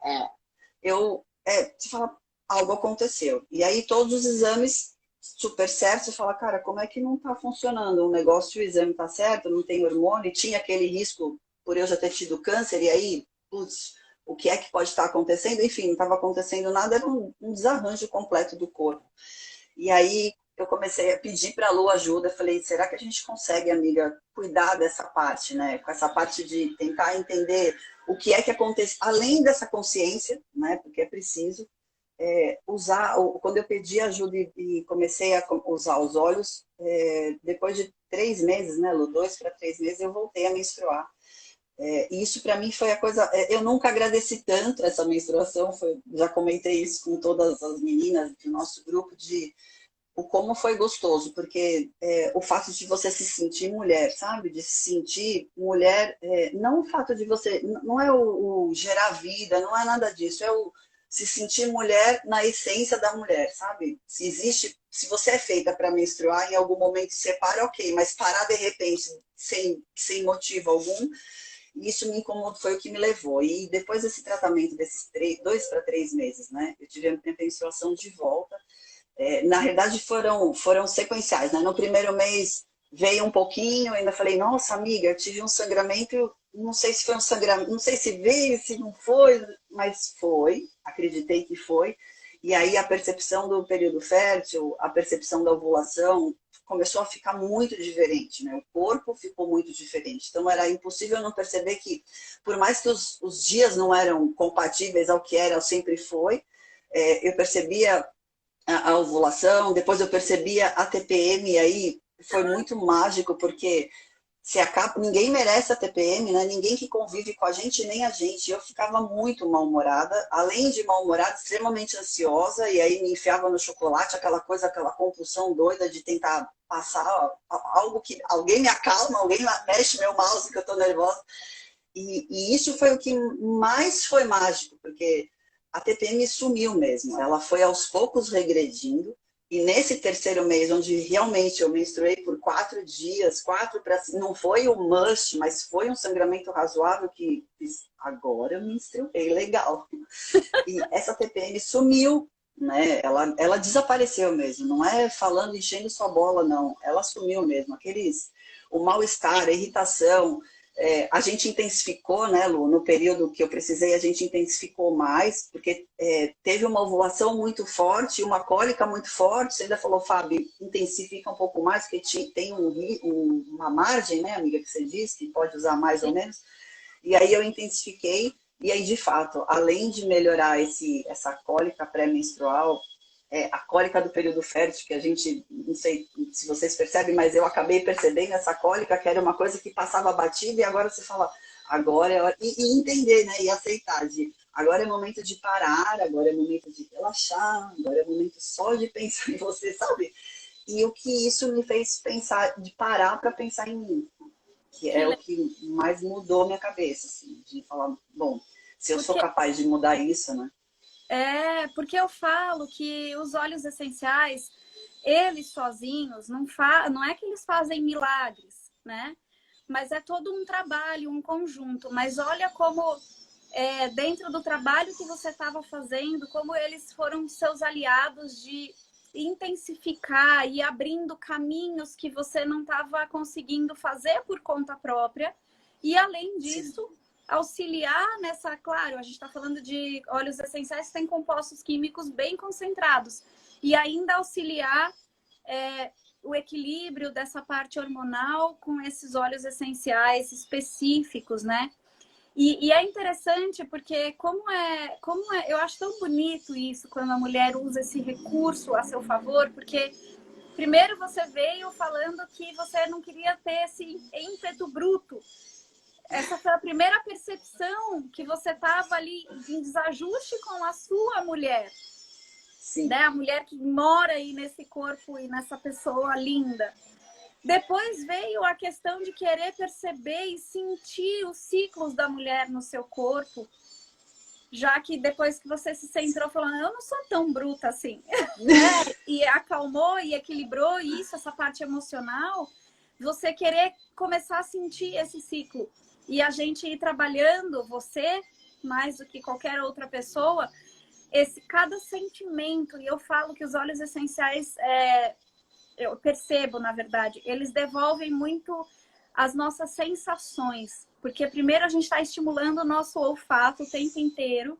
você fala, algo aconteceu. E aí todos os exames super certos, você fala, cara, como é que não está funcionando? O negócio, o exame está certo, não tem hormônio, e tinha aquele risco por eu já ter tido câncer, e aí, putz, o que é que pode estar acontecendo? Enfim, não estava acontecendo nada, era um desarranjo completo do corpo. E aí eu comecei a pedir para a Lu ajuda. Falei, será que a gente consegue, amiga, cuidar dessa parte, né? Com essa parte de tentar entender o que é que acontece, além dessa consciência, né? Porque é preciso usar. Quando eu pedi ajuda e comecei a usar os olhos, depois de 3 meses, né, Lu? 2 para 3 meses, eu voltei a menstruar. E isso para mim foi a coisa. Eu nunca agradeci tanto essa menstruação. Já comentei isso com todas as meninas do nosso grupo de o como foi gostoso, porque o fato de você se sentir mulher, sabe? De se sentir mulher, não o fato de você, não é o gerar vida, não é nada disso, é o se sentir mulher na essência da mulher, sabe? Se existe, se você é feita para menstruar, em algum momento você para, ok, mas parar de repente, sem motivo algum, isso me incomodou, foi o que me levou. E depois desse tratamento, desses 2 para 3 meses, né? Eu tive a minha menstruação de volta. Na realidade foram sequenciais, né? No primeiro mês veio um pouquinho, ainda falei, nossa amiga, eu tive um sangramento, não sei se foi um sangramento, não sei se veio, se não foi, mas foi, acreditei que foi. E aí a percepção do período fértil, a percepção da ovulação começou a ficar muito diferente, né? O corpo ficou muito diferente. Então era impossível não perceber que, por mais que os dias não eram compatíveis ao que era, sempre foi, eu percebia a ovulação, depois eu percebia a TPM, e aí foi muito mágico, porque se acaba, ninguém merece a TPM, né? Ninguém que convive com a gente, nem a gente. Eu ficava muito mal-humorada, além de mal-humorada, extremamente ansiosa, e aí me enfiava no chocolate, aquela coisa, aquela compulsão doida de tentar passar algo que alguém me acalma, alguém mexe meu mouse que eu tô nervosa. E isso foi o que mais foi mágico, porque a TPM sumiu mesmo. Ela foi aos poucos regredindo. E nesse terceiro mês, onde realmente eu menstruei por 4 dias, não foi um must, mas foi um sangramento razoável que fiz, agora eu menstruei, legal. E essa TPM sumiu, né? Ela desapareceu mesmo. Não é falando, enchendo sua bola, não. Ela sumiu mesmo. O mal-estar, a irritação, a gente intensificou, né, Lu? No período que eu precisei, a gente intensificou mais, porque teve uma ovulação muito forte, uma cólica muito forte. Você ainda falou, Fábio, intensifica um pouco mais, porque tem uma margem, né, amiga, que você disse, que pode usar mais ou menos. E aí eu intensifiquei, e aí, de fato, além de melhorar essa cólica pré-menstrual, a cólica do período fértil, que a gente, não sei se vocês percebem, mas eu acabei percebendo essa cólica, que era uma coisa que passava batida, e agora você fala, agora é hora, e entender, né, e aceitar, agora é momento de parar, agora é momento de relaxar, agora é momento só de pensar em você, sabe? E o que isso me fez pensar, de parar para pensar em mim, que é o que mais mudou minha cabeça, assim, de falar, bom, se eu sou Porque capaz de mudar isso, né? porque eu falo que os óleos essenciais, eles sozinhos, não é que eles fazem milagres, né? Mas é todo um trabalho, um conjunto. Mas olha como, dentro do trabalho que você estava fazendo, como eles foram seus aliados de intensificar e abrindo caminhos que você não estava conseguindo fazer por conta própria. E, além Sim. disso, auxiliar nessa... Claro, a gente está falando de óleos essenciais que têm compostos químicos bem concentrados. E ainda auxiliar o equilíbrio dessa parte hormonal com esses óleos essenciais específicos, né? E é interessante porque eu acho tão bonito isso quando a mulher usa esse recurso a seu favor, porque primeiro você veio falando que você não queria ter esse ímpeto bruto. Essa foi a primeira percepção que você estava ali em desajuste com a sua mulher. Sim. Né? A mulher que mora aí nesse corpo e nessa pessoa linda. Depois veio a questão de querer perceber e sentir os ciclos da mulher no seu corpo, já que depois que você se centrou falando, eu não sou tão bruta assim, né? E acalmou e equilibrou isso, essa parte emocional, você querer começar a sentir esse ciclo. E a gente ir trabalhando, você, mais do que qualquer outra pessoa, cada sentimento, e eu falo que os óleos essenciais, eu percebo, na verdade, eles devolvem muito as nossas sensações, porque primeiro a gente está estimulando o nosso olfato o tempo inteiro,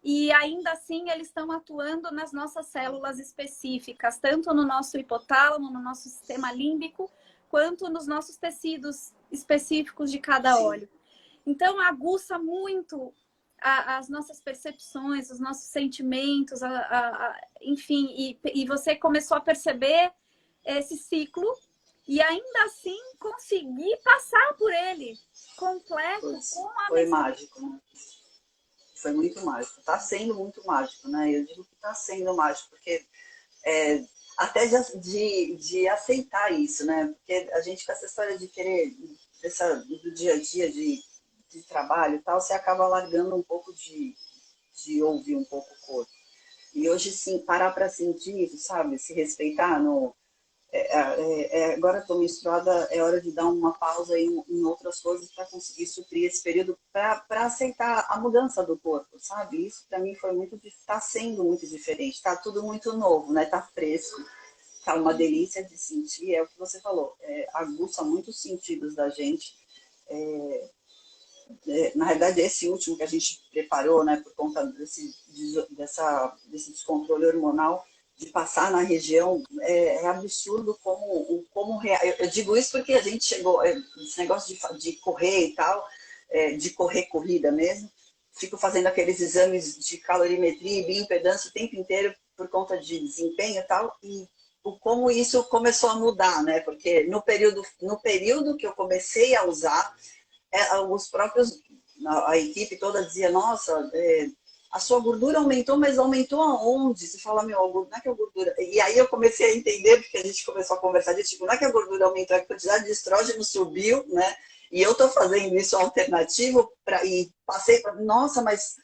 e ainda assim eles estão atuando nas nossas células específicas, tanto no nosso hipotálamo, no nosso sistema límbico, quanto nos nossos tecidos específicos de cada óleo. Então aguça muito as nossas percepções, os nossos sentimentos, enfim, e você começou a perceber esse ciclo e ainda assim conseguir passar por ele completo com a foi mágico, né? Foi muito mágico. Está sendo muito mágico, né? Eu digo que está sendo mágico, porque até de aceitar isso, né? Porque a gente com essa história de querer, do dia a dia de trabalho e tal, você acaba largando um pouco de ouvir um pouco o corpo. E hoje, sim, parar para sentir isso, sabe? Se respeitar no... agora estou menstruada, é hora de dar uma pausa em outras coisas para conseguir suprir esse período, para aceitar a mudança do corpo, sabe? Isso para mim está sendo muito diferente, está tudo muito novo, né? Está fresco, está uma delícia de sentir, é o que você falou, aguça muitos sentidos da gente. Na realidade, esse último que a gente preparou, né, por conta desse descontrole hormonal, de passar na região, é absurdo como eu digo isso porque a gente chegou, esse negócio de correr e tal, de correr corrida mesmo, fico fazendo aqueles exames de calorimetria e bioimpedância o tempo inteiro por conta de desempenho e tal, e como isso começou a mudar, né, porque no período que eu comecei a usar, os próprios, a equipe toda dizia, nossa, a sua gordura aumentou, mas aumentou aonde? Você fala, meu, não é que a gordura... E aí eu comecei a entender, porque a gente começou a conversar disso, tipo, não é que a gordura aumentou, é que a quantidade de estrógeno subiu, né? E eu tô fazendo isso alternativo, e passei para, nossa, mas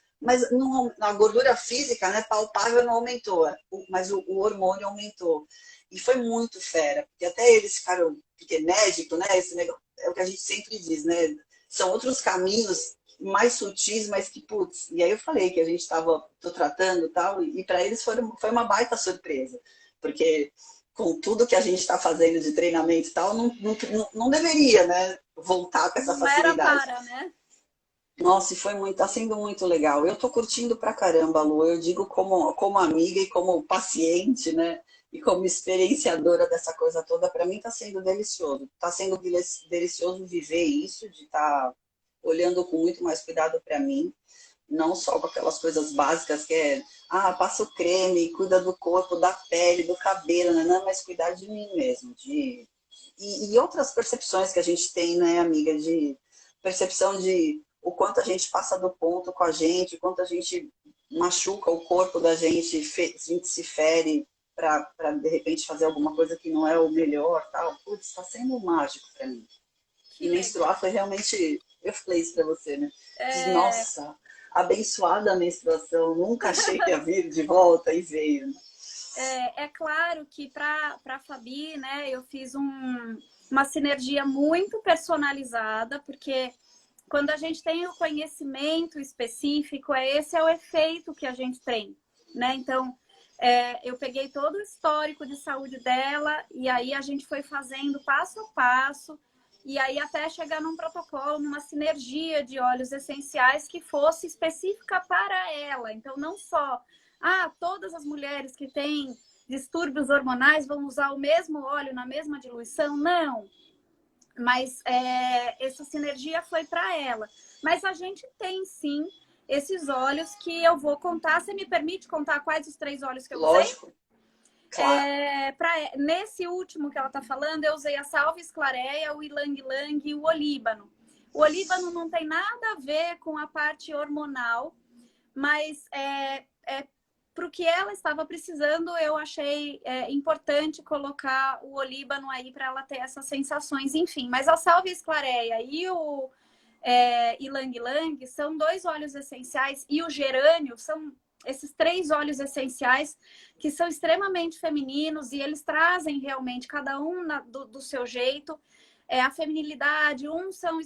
não, a gordura física, né, palpável não aumentou, mas o hormônio aumentou. E foi muito fera, porque até eles ficaram, porque médico, né, esse negócio, é o que a gente sempre diz, né? São outros caminhos mais sutis, mas que, putz, e aí eu falei que a gente tô tratando e tal, e para eles foi uma baita surpresa, porque com tudo que a gente está fazendo de treinamento e tal, não deveria, né, voltar com essa facilidade. Não era para, né? Nossa, e tá sendo muito legal. Eu tô curtindo pra caramba, Lu, eu digo como amiga e como paciente, né, e como experienciadora dessa coisa toda, para mim está sendo delicioso. Está sendo delicioso viver isso, de estar olhando com muito mais cuidado para mim, não só com aquelas coisas básicas que passa o creme, cuida do corpo, da pele, do cabelo, né? Não, mas cuidar de mim mesmo. E outras percepções que a gente tem, né, amiga, de percepção de o quanto a gente passa do ponto com a gente, o quanto a gente machuca o corpo da gente, a gente se fere, para de repente fazer alguma coisa que não é o melhor, tal. Putz, está sendo mágico para mim. Que e menstruar legal. foi realmente, eu falei isso para você, né? Nossa, abençoada a menstruação, nunca achei que ia vir de volta e veio. Né? É claro que para a Fabi, né, eu fiz uma sinergia muito personalizada, porque quando a gente tem o conhecimento específico, esse é o efeito que a gente tem, né? Então, eu peguei todo o histórico de saúde dela e aí a gente foi fazendo passo a passo e aí até chegar num protocolo, numa sinergia de óleos essenciais que fosse específica para ela. Então, não só, todas as mulheres que têm distúrbios hormonais vão usar o mesmo óleo na mesma diluição. Não. Mas essa sinergia foi para ela. Mas a gente tem, sim, esses óleos que eu vou contar. Você me permite contar quais os 3 óleos que eu usei? Lógico, claro. Nesse último que ela está falando, eu usei a salvia esclareia, o ilang-ilang e o olíbano. O olíbano não tem nada a ver com a parte hormonal, mas para o que ela estava precisando, eu achei importante colocar o olíbano aí para ela ter essas sensações, enfim. Mas a salvia esclareia e o ilang-ilang são 2 óleos essenciais, e o gerânio são esses 3 óleos essenciais que são extremamente femininos, e eles trazem realmente, cada um do seu jeito, a feminilidade. Uns são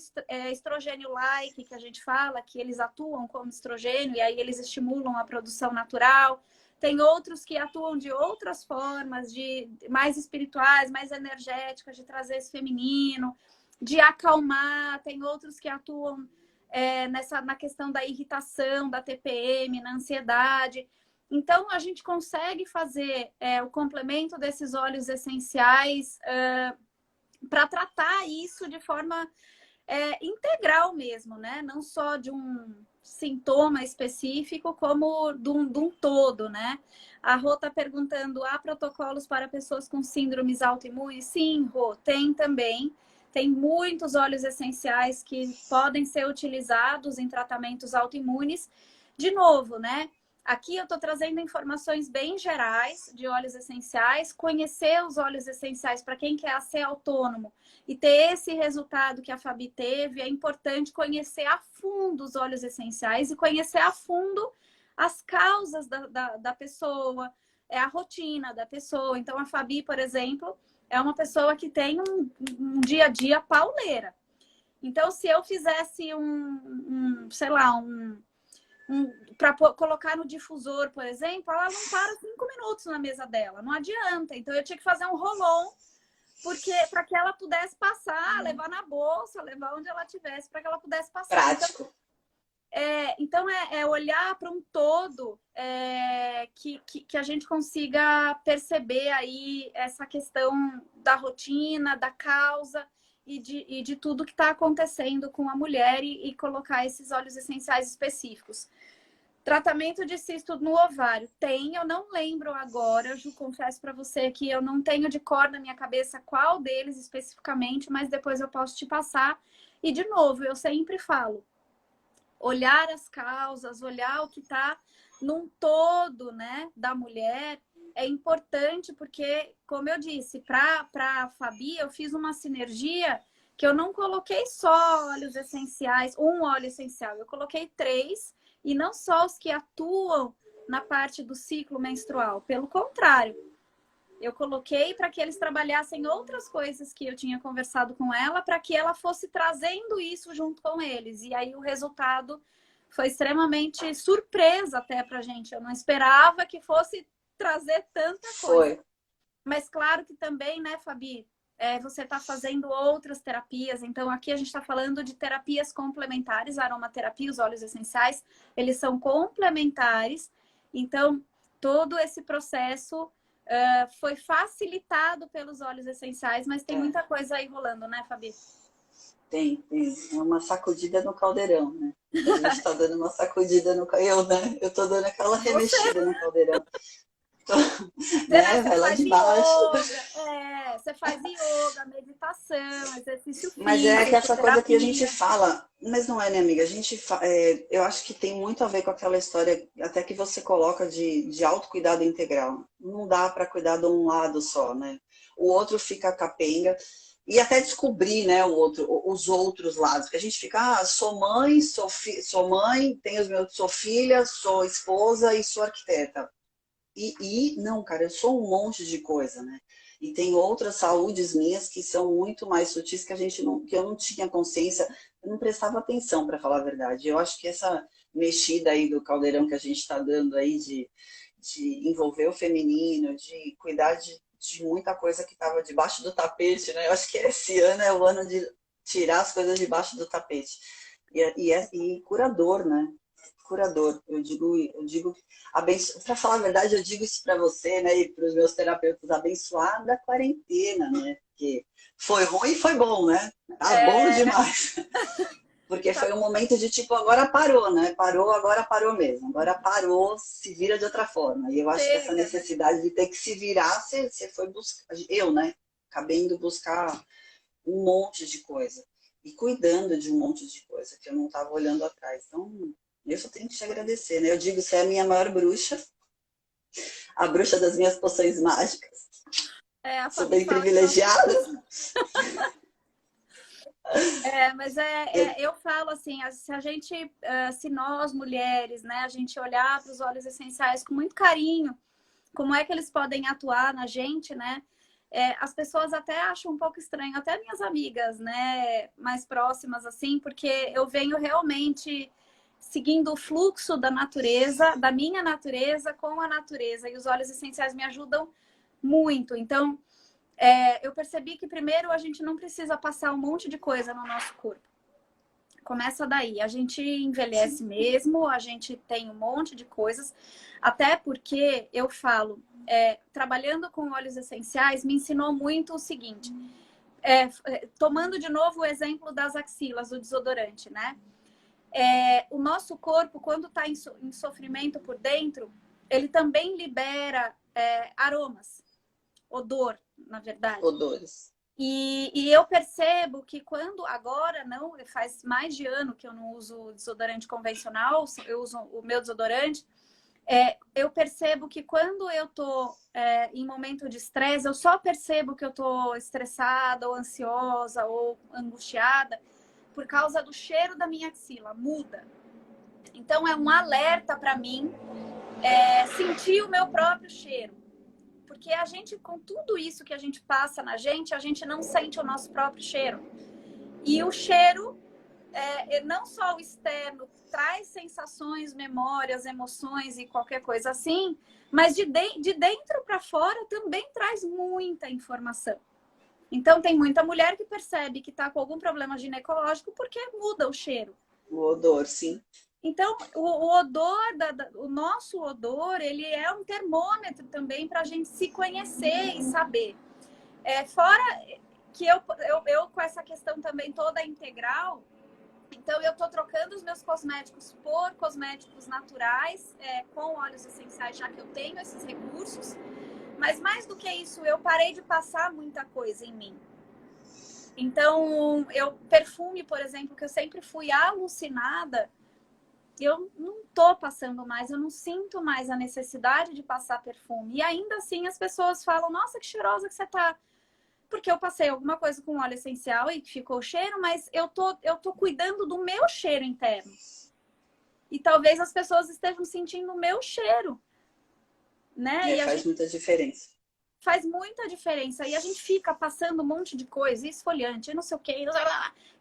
estrogênio-like, que a gente fala, que eles atuam como estrogênio, e aí eles estimulam a produção natural. Tem outros que atuam de outras formas, mais espirituais, mais energéticas, de trazer esse feminino, de acalmar. Tem outros que atuam na questão da irritação, da TPM, na ansiedade. Então, a gente consegue fazer o complemento desses óleos essenciais para tratar isso de forma integral mesmo, né? Não só de um sintoma específico, como de um todo, né? A Rô está perguntando, há protocolos para pessoas com síndromes autoimunes? Sim, Rô, tem também. Tem muitos óleos essenciais que podem ser utilizados em tratamentos autoimunes. De novo, né? Aqui eu estou trazendo informações bem gerais de óleos essenciais. Conhecer os óleos essenciais para quem quer ser autônomo e ter esse resultado que a Fabi teve, é importante conhecer a fundo os óleos essenciais e conhecer a fundo as causas da pessoa, a rotina da pessoa. Então, a Fabi, por exemplo, é uma pessoa que tem um dia a dia pauleira. Então, se eu fizesse sei lá, para colocar no difusor, por exemplo, ela não para 5 minutos na mesa dela, não adianta. Então, eu tinha que fazer um roll-on, porque para que ela pudesse passar, levar na bolsa, levar onde ela tivesse, para que ela pudesse passar. Prático. Então olhar para um todo que a gente consiga perceber aí essa questão da rotina, da causa e de tudo que está acontecendo com a mulher e colocar esses óleos essenciais específicos. Tratamento de cisto no ovário. Eu não lembro agora, eu confesso para você que eu não tenho de cor na minha cabeça qual deles especificamente, mas depois eu posso te passar. E, de novo, eu sempre falo, olhar as causas, olhar o que está num todo, né, da mulher, é importante porque, como eu disse, para a Fabi, eu fiz uma sinergia que eu não coloquei só óleos essenciais, um óleo essencial, eu coloquei 3, e não só os que atuam na parte do ciclo menstrual. Pelo contrário, eu coloquei para que eles trabalhassem outras coisas que eu tinha conversado com ela, para que ela fosse trazendo isso junto com eles. E aí o resultado foi extremamente surpresa até para a gente. Eu não esperava que fosse trazer tanta coisa. Foi. Mas claro que também, né, Fabi? Você está fazendo outras terapias. Então, aqui a gente está falando de terapias complementares, a aromaterapia, os óleos essenciais, eles são complementares. Então, todo esse processo foi facilitado pelos óleos essenciais, mas tem muita coisa aí rolando, né, Fabi? Tem. É uma sacudida no caldeirão, né? A gente está dando uma sacudida no caldeirão. Eu tô dando aquela remexida no caldeirão. Né? Vai lá de baixo. Você faz yoga, meditação, exercício físico. Mas é que essa terapia. coisa que a gente fala, mas não é, minha amiga? Eu acho que tem muito a ver com aquela história, até que você coloca de autocuidado integral. Não dá para cuidar de um lado só, né? O outro fica capenga. E até descobrir, né, os outros lados. Que a gente fica, sou mãe, sou mãe, sou filha, sou esposa e sou arquiteta. Não, cara, eu sou um monte de coisa, né? E tem outras saúdes minhas que são muito mais sutis que que eu não tinha consciência, eu não prestava atenção, para falar a verdade. Eu acho que essa mexida aí do caldeirão que a gente está dando aí de envolver o feminino, de cuidar de muita coisa que estava debaixo do tapete, né? Eu acho que esse ano é o ano de tirar as coisas debaixo do tapete. E curador, né? curador. Eu digo, para falar a verdade, eu digo isso para você, né, e para os meus terapeutas, abençoada a quarentena, né? Porque foi ruim e foi bom, né? Tá bom É, demais. Porque tá, foi um momento de tipo, agora parou, né? Parou, agora parou mesmo. Agora parou, se vira de outra forma. E eu acho que essa chega, né? necessidade de ter que se virar, você foi buscar. Eu, né? Acabei indo buscar um monte de coisa. E cuidando de um monte de coisa que eu não estava olhando atrás. Então, eu só tenho que te agradecer, né? Eu digo, você é a minha maior bruxa, a bruxa das minhas poções mágicas. É, a Sou Fabi bem fala que eu privilegiada. mas eu falo assim, se a gente, se nós mulheres, né, a gente olhar para os óleos essenciais com muito carinho, como é que eles podem atuar na gente, né? As pessoas até acham um pouco estranho, até minhas amigas, né, mais próximas assim, porque eu venho realmente seguindo o fluxo da natureza, da minha natureza com a natureza, e os óleos essenciais me ajudam muito. Então, eu percebi que primeiro a gente não precisa passar um monte de coisa no nosso corpo. Começa daí. A gente envelhece mesmo, a gente tem um monte de coisas, até porque eu falo, trabalhando com óleos essenciais, me ensinou muito o seguinte, tomando de novo o exemplo das axilas, do desodorante, né? O nosso corpo, quando está em sofrimento por dentro, ele também libera aromas, odor, na verdade. Odores. E eu percebo que quando agora não, faz mais de ano que eu não uso desodorante convencional, eu uso o meu desodorante, eu percebo que quando eu tô em momento de estresse, eu só percebo que eu tô estressada ou ansiosa ou angustiada por causa do cheiro da minha axila, muda. Então é um alerta para mim sentir o meu próprio cheiro. Porque a gente, com tudo isso que a gente passa na gente, a gente não sente o nosso próprio cheiro. E o cheiro, não só o externo, traz sensações, memórias, emoções e qualquer coisa assim, mas de dentro para fora também traz muita informação. Então, tem muita mulher que percebe que está com algum problema ginecológico porque muda o cheiro. O odor, sim. Então, o odor, o nosso odor, ele é um termômetro também para a gente se conhecer e saber. Fora que eu com essa questão também toda integral, então eu estou trocando os meus cosméticos por cosméticos naturais, com óleos essenciais, já que eu tenho esses recursos. Mas mais do que isso, eu parei de passar muita coisa em mim. Então, perfume, por exemplo, que eu sempre fui alucinada, eu não tô passando mais, eu não sinto mais a necessidade de passar perfume. E ainda assim as pessoas falam, nossa, que cheirosa que você tá. Porque eu passei alguma coisa com óleo essencial e ficou o cheiro, mas eu tô cuidando do meu cheiro interno. E talvez as pessoas estejam sentindo o meu cheiro, né? E a Faz gente muita diferença. faz muita diferença. E a gente fica passando um monte de coisa, esfoliante, não sei o quê,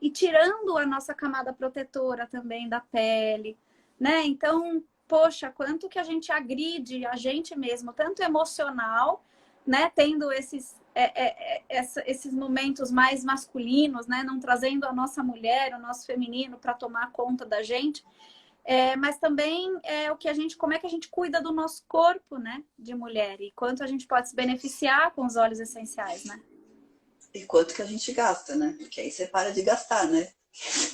e tirando a nossa camada protetora também da pele, né? Então, poxa, quanto que a gente agride a gente mesmo, tanto emocional, né? Tendo esses momentos mais masculinos, né? Não trazendo a nossa mulher, o nosso feminino para tomar conta da gente. Mas também como é que a gente cuida do nosso corpo, né, de mulher, e quanto a gente pode se beneficiar com os óleos essenciais, né? E quanto que a gente gasta, né? Porque aí você para de gastar, né?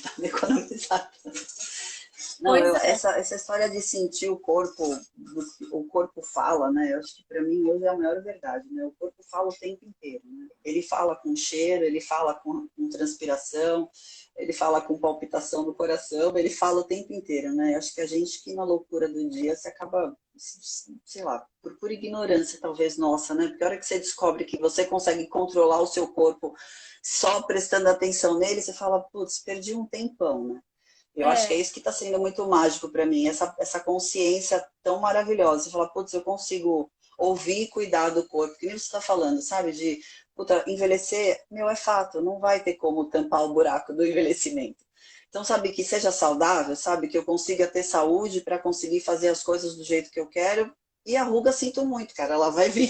Tá economizado. Não, Pois é. essa história de sentir o corpo fala, né? Eu acho que para mim hoje é a maior verdade, né? O corpo fala o tempo inteiro, né? Ele fala com cheiro, ele fala com transpiração, ele fala com palpitação do coração, ele fala o tempo inteiro, né? Eu acho que a gente que na loucura do dia se acaba, sei lá, por pura ignorância talvez nossa, né? Porque a hora que você descobre que você consegue controlar o seu corpo só prestando atenção nele, você fala, putz, perdi um tempão, né? Eu acho que é É, isso que está sendo muito mágico para mim, essa consciência tão maravilhosa. Você fala, putz, eu consigo ouvir e cuidar do corpo, que nem você está falando, sabe? De, puta, envelhecer, meu, é fato, não vai ter como tampar o buraco do envelhecimento. Então, sabe, que seja saudável, sabe? Que eu consiga ter saúde para conseguir fazer as coisas do jeito que eu quero. E a ruga, sinto muito, cara, ela vai vir.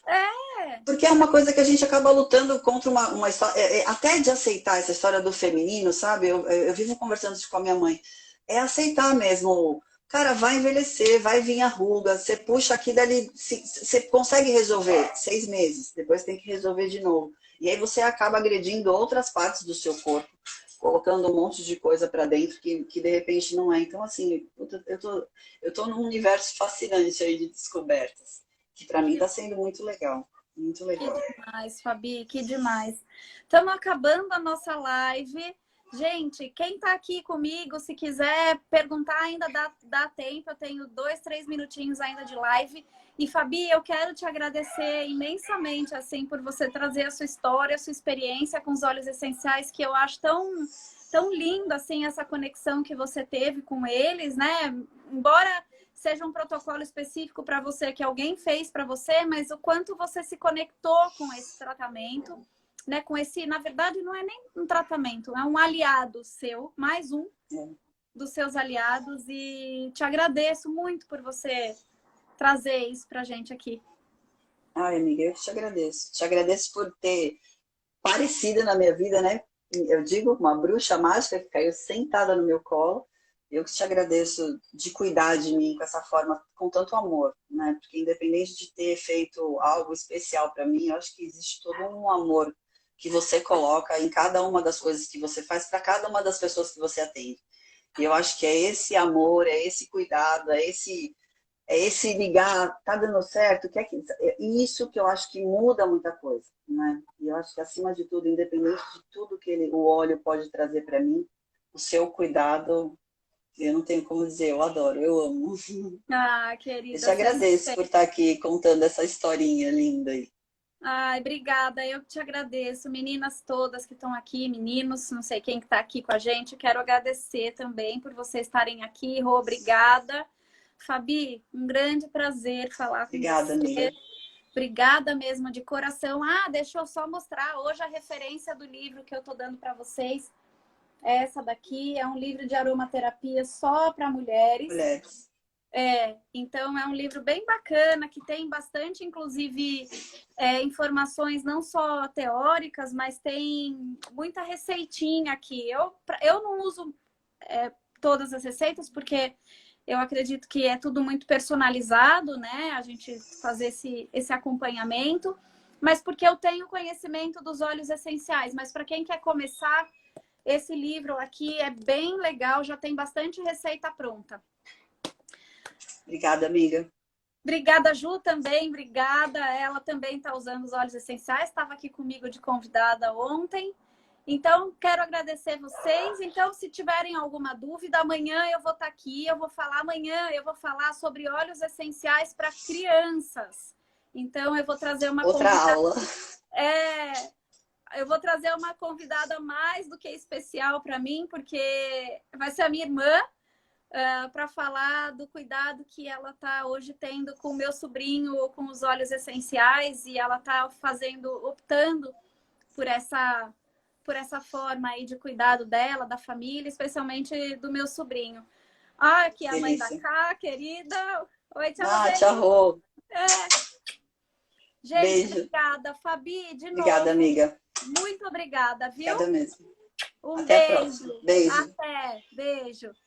é, Porque é uma coisa que a gente acaba lutando contra uma história, até de aceitar essa história do feminino, sabe? Eu vivo conversando isso com a minha mãe. é aceitar mesmo. Cara, vai envelhecer, vai vir a ruga, você puxa aqui dali, você consegue resolver 6 meses, depois tem que resolver de novo. E aí você acaba agredindo outras partes do seu corpo, colocando um monte de coisa para dentro que de repente não é. Então, assim, puta, eu tô num universo fascinante aí de descobertas, que para mim está sendo muito legal. Muito Que legal. demais, Fabi, que demais. Estamos acabando a nossa live. Gente, quem está aqui comigo, se quiser perguntar, ainda dá tempo. Eu tenho 2, 3 minutinhos ainda de live. E, Fabi, eu quero te agradecer imensamente, assim, por você trazer a sua história, a sua experiência com os óleos essenciais, que eu acho tão lindo, assim, essa conexão que você teve com eles, né? Embora seja um protocolo específico para você, que alguém fez para você, mas o quanto você se conectou com esse tratamento, né? Com esse, na verdade, não é nem um tratamento, é um aliado seu, mais um dos seus aliados, e te agradeço muito por você trazer isso pra gente aqui. Ai, amiga, eu que te agradeço. Te agradeço por ter aparecido na minha vida, né? Eu digo, uma bruxa mágica que caiu sentada no meu colo. Eu que te agradeço de cuidar de mim com essa forma, com tanto amor, né? Porque independente de ter feito algo especial para mim, eu acho que existe todo um amor que você coloca em cada uma das coisas que você faz para cada uma das pessoas que você atende. E eu acho que é esse amor, é esse cuidado, é esse ligar, tá dando certo, é isso que eu acho que muda muita coisa, né? E eu acho que acima de tudo, independente de tudo que o óleo pode trazer para mim, o seu cuidado, eu não tenho como dizer, eu adoro, eu amo. Ah, Eu querida, te agradeço por estar aqui contando essa historinha linda aí. ai, obrigada, eu que te agradeço. Meninas todas que estão aqui, meninos, não sei quem que está aqui com a gente, quero agradecer também por vocês estarem aqui. Rô, obrigada. Fabi, um grande prazer falar com Obrigada, amiga. você. Obrigada mesmo, de coração. Ah, deixa eu só mostrar hoje a referência do livro que eu estou dando para vocês. Essa daqui é um livro de aromaterapia só para mulheres. Mulheres. Então é um livro bem bacana, que tem bastante, inclusive, informações não só teóricas, mas tem muita receitinha aqui. Eu não uso todas as receitas, porque eu acredito que é tudo muito personalizado, né? A gente fazer esse acompanhamento, mas porque eu tenho conhecimento dos óleos essenciais. Mas para quem quer começar, esse livro aqui é bem legal, já tem bastante receita pronta. Obrigada, amiga. Obrigada, Ju, também. Obrigada. Ela também está usando os óleos essenciais. Estava aqui comigo de convidada ontem. Então, quero agradecer vocês. Então, se tiverem alguma dúvida, amanhã eu vou estar aqui. Amanhã eu vou falar sobre óleos essenciais para crianças. Então, eu vou trazer uma Outra aula. Eu vou trazer uma convidada mais do que especial para mim, porque vai ser a minha irmã, para falar do cuidado que ela está hoje tendo com o meu sobrinho com os óleos essenciais, e ela está optando por essa forma aí de cuidado dela, da família, especialmente do meu sobrinho. Ah, aqui é a mãe da Cá, querida. Oi, tia Roseli. Tchau, Rô. Gente, beijo. Obrigada. Fabi, de novo. Obrigada, amiga. Muito obrigada, viu? Obrigada mesmo. Um Até beijo. a próxima. Beijo. Até. Beijo.